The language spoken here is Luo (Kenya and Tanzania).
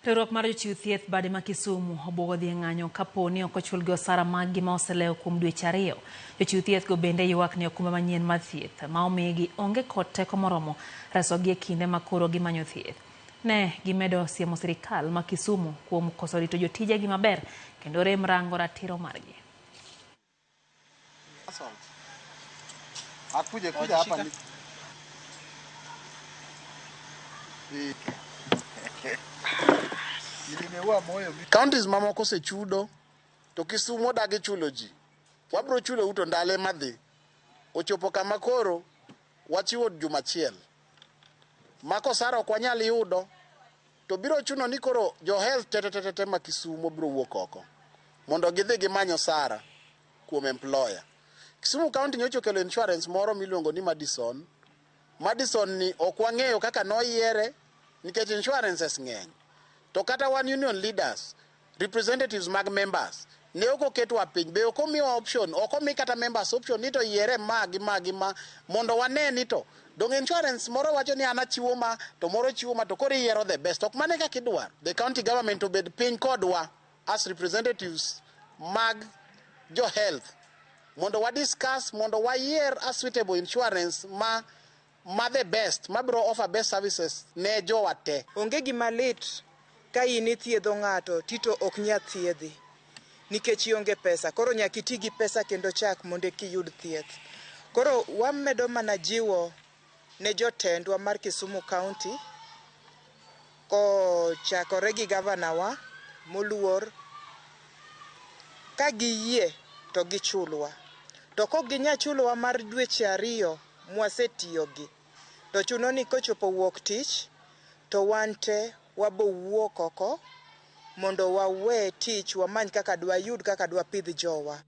Riwruok mar jochiw thieth bade ma Kisumu obwogo dhi ng'anyo kapo ni ok ochulgi osara maggi ma oselewo kuom dweche 2. Jochiw thieth go bende ywak ni okumba manyien mar thieth ma omigi onge kod teko moromo resogi e kinde ma koro gimanyo thieth. Ne gimedo siemo sirikal ma Kisumu kuom koso rito jotijegi maber kendo rem rango ratiro margi. Kuja hapa ni counties mamoko sechudo to Kisumu odagi chulo ji. Wabro chulo uto ndale madhi. Ochopo kama koro wachiwo juma achiel. Mako sara ok wanyal yudo to biro chuno ni koro jo health tete ma Kisumu bro wuok oko mondo gidhi gimanyo sara kuom employer. Kisumu County nyocho kelo insurance moro miluongo ni Madison. Madison ni ok wang'eyo kaka noyiere nikech insurances ng'eny. To kata one union leaders, representatives mag members, ne ok oketwa piny, be ok omiwa option, ok omi kata members option ni to yiere ma mondo wane ni to dong insurance moro wacho ni an achiwo ma to moro chiwo ma to koro yiero the best. Ok mane kaka idwar. The county government obed piny kodwa as representatives mag jo health mondo wa discuss mondo wa yier a suitable insurance ma the best ma bro offer best services ne jowa te. Onge gima lit ka in ithiedho ng'ato tito ok nya thiedhi nikech ionge pesa. Koro nyaka iti gi pesa kendo chak mondo kiyud thieth. Koro wamedo mana jiwo ne jotendwa mar Kisumu County ko chakore gi governor wa moluor ka giyie to gichulwa. To kok ginya chulwa mar dweche 2 mwasetiyogi to chuno ni kochopo wuok tich to wante wabo wuok oko mondo wawe tich wamany kaka dwa yud kaka dwa pidh jowa.